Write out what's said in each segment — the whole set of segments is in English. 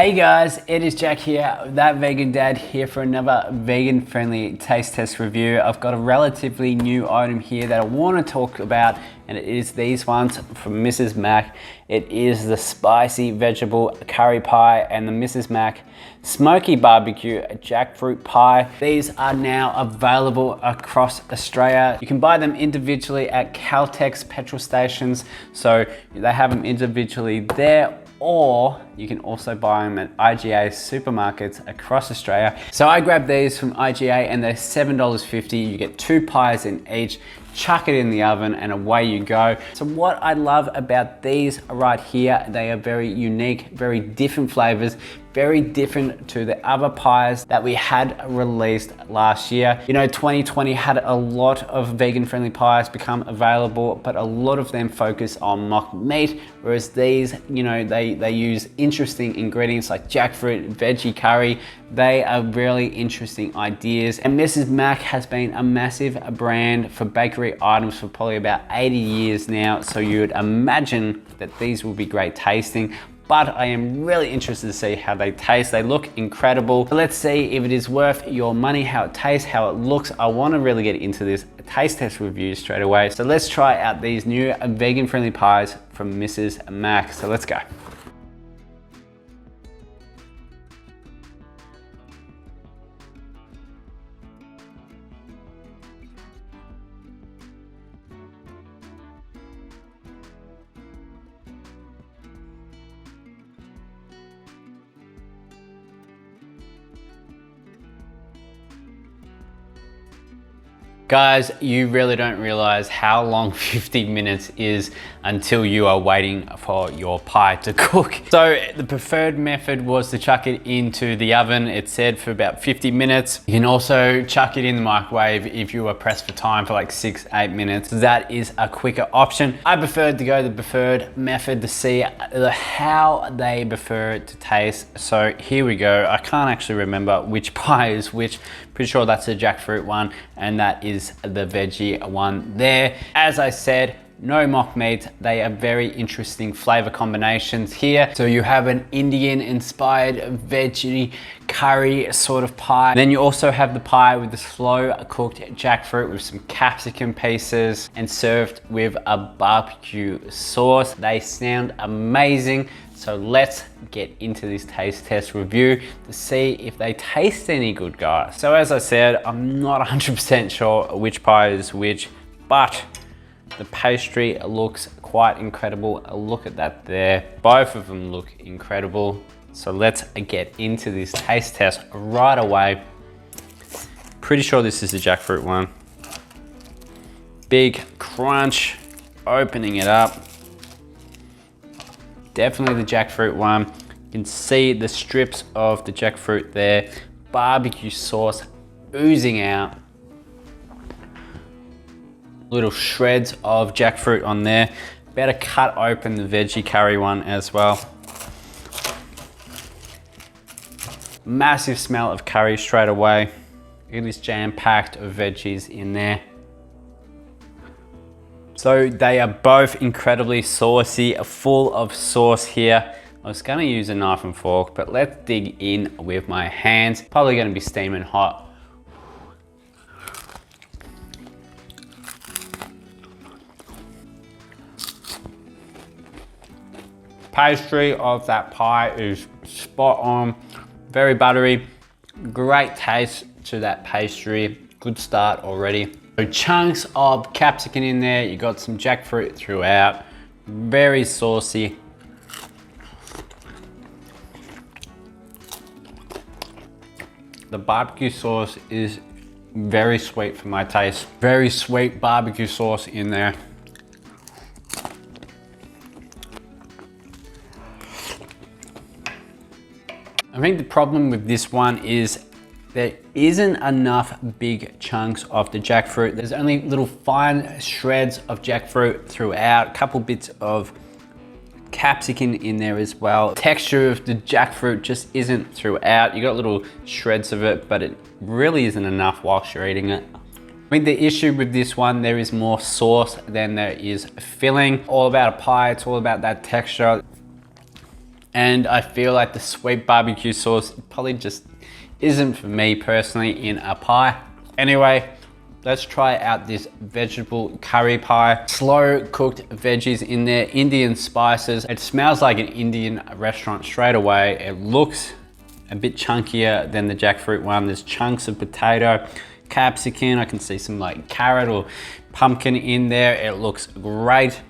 Hey guys, it is Jack here, that vegan dad here for another vegan friendly taste test review. I've got a relatively new item here that I want to talk about, and it is these ones from Mrs. Mac. It is the spicy vegetable curry pie and the Mrs. Mac smoky barbecue jackfruit pie. These are now available across Australia. You can buy them individually at Caltex petrol stations, so they have them individually there, or you can also buy them at IGA supermarkets across Australia. So I grabbed these from IGA and they're $7.50. You get 2 pies in each, chuck it in the oven and away you go. So what I love about these right here, they are very unique, very different flavors, very different to the other pies that we had released last year. You know, 2020 had a lot of vegan friendly pies become available, but a lot of them focus on mock meat, whereas these, you know, they use interesting ingredients like jackfruit, veggie curry. They are really interesting ideas. And Mrs. Mac has been a massive brand for bakery items for probably about 80 years now. So you would imagine that these will be great tasting, but I am really interested to see how they taste. They look incredible. Let's see if it is worth your money, how it tastes, how it looks. I want to really get into this taste test review straight away. So let's try out these new vegan friendly pies from Mrs. Mac. So let's go. Guys, you really don't realize how long 50 minutes is until you are waiting for your pie to cook. So the preferred method was to chuck it into the oven. It said for about 50 minutes. You can also chuck it in the microwave if you are pressed for time for like 6-8 minutes. That is a quicker option. I preferred to go the preferred method to see how they prefer it to taste. So here we go. I can't actually remember which pie is which. Pretty sure that's the jackfruit one and that is the veggie one there. As I said, no mock meat. They are very interesting flavor combinations here. So you have an Indian inspired veggie curry sort of pie. Then you also have the pie with the slow cooked jackfruit with some capsicum pieces and served with a barbecue sauce. They sound amazing. So let's get into this taste test review to see if they taste any good, guys. So as I said, I'm not 100% sure which pie is which, but the pastry looks quite incredible. Look at that there. Both of them look incredible. So let's get into this taste test right away. Pretty sure this is the jackfruit one. Big crunch, opening it up. Definitely the jackfruit one. You can see the strips of the jackfruit there. Barbecue sauce oozing out. Little shreds of jackfruit on there. Better cut open the veggie curry one as well. Massive smell of curry straight away. It is jam-packed of veggies in there. So they are both incredibly saucy, full of sauce here. I was gonna use a knife and fork, but let's dig in with my hands. Probably gonna be steaming hot. Pastry of that pie is spot on, very buttery, great taste to that pastry. Good start already. So chunks of capsicum in there, you got some jackfruit throughout, very saucy. The barbecue sauce is very sweet for my taste. Very sweet barbecue sauce in there. I think the problem with this one is there isn't enough big chunks of the jackfruit. There's only little fine shreds of jackfruit throughout, a couple bits of capsicum in there as well. Texture of the jackfruit just isn't throughout. You got little shreds of it, but it really isn't enough whilst you're eating it. I think the issue with this one, there is more sauce than there is filling. All about a pie, it's all about that texture. And I feel like the sweet barbecue sauce probably just isn't for me personally in a pie. Anyway, let's try out this vegetable curry pie. Slow cooked veggies in there, Indian spices. It smells like an Indian restaurant straight away. It looks a bit chunkier than the jackfruit one. There's chunks of potato, capsicum. I can see some like carrot or pumpkin in there. It looks great.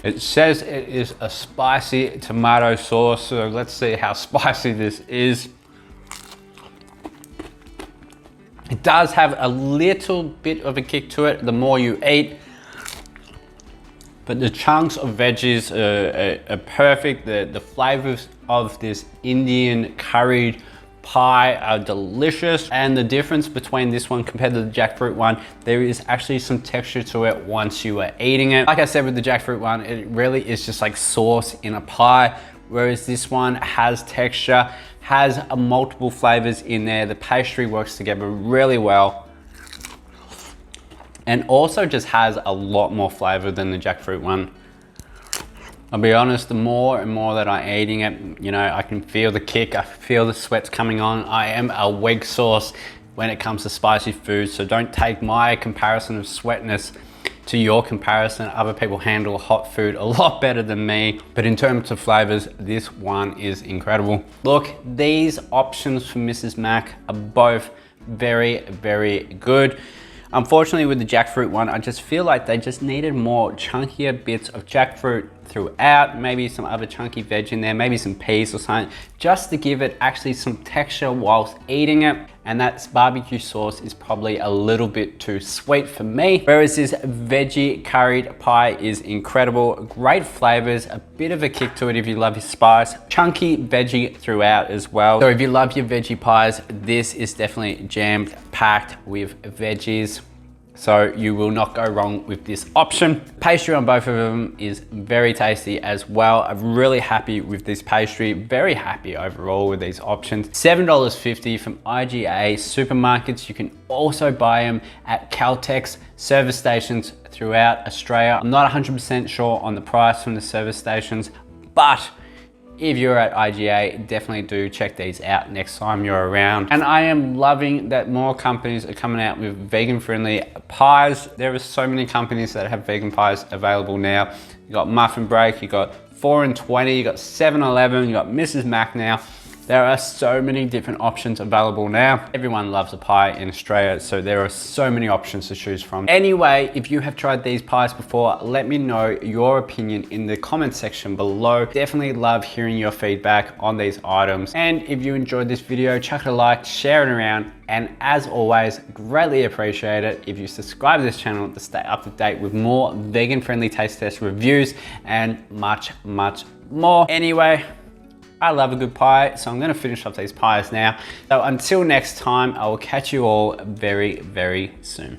It says it is a spicy tomato sauce, so let's see how spicy this is. It does have a little bit of a kick to it the more you eat, but the chunks of veggies are perfect. The flavors of this Indian curried pie are delicious, and the difference between this one compared to the jackfruit one, there is actually some texture to it once you are eating it. Like I said with the jackfruit one, it really is just like sauce in a pie, whereas this one has texture, has multiple flavors in there. The pastry works together really well, and also just has a lot more flavor than the jackfruit one. I'll be honest, the more and more that I'm eating it, you know, I can feel the kick, I feel the sweats coming on. I am a weak sauce when it comes to spicy food, so don't take my comparison of sweatness to your comparison. Other people handle hot food a lot better than me, but in terms of flavors, this one is incredible. Look, these options for Mrs. Mac are both very, very good. Unfortunately with the jackfruit one, I just feel like they just needed more chunkier bits of jackfruit throughout, maybe some other chunky veg in there, maybe some peas or something, just to give it actually some texture whilst eating it. And that barbecue sauce is probably a little bit too sweet for me. Whereas this veggie curried pie is incredible, great flavors, a bit of a kick to it if you love your spice, chunky veggie throughout as well. So if you love your veggie pies, this is definitely jammed packed with veggies. So you will not go wrong with this option. Pastry on both of them is very tasty as well. I'm really happy with this pastry, very happy overall with these options. $7.50 from IGA supermarkets. You can also buy them at Caltex service stations throughout Australia. I'm not 100% sure on the price from the service stations, but if you're at IGA, definitely do check these out next time you're around. And I am loving that more companies are coming out with vegan-friendly pies. There are so many companies that have vegan pies available now. You got Muffin Break, you got 4 and 20, you got 7-Eleven, you got Mrs. Mac now. There are so many different options available now. Everyone loves a pie in Australia, so there are so many options to choose from. Anyway, if you have tried these pies before, let me know your opinion in the comment section below. Definitely love hearing your feedback on these items. And if you enjoyed this video, chuck it a like, share it around, and as always, greatly appreciate it if you subscribe to this channel to stay up to date with more vegan-friendly taste test reviews and much, much more. Anyway, I love a good pie, so I'm gonna finish off these pies now. So until next time, I will catch you all very, very soon.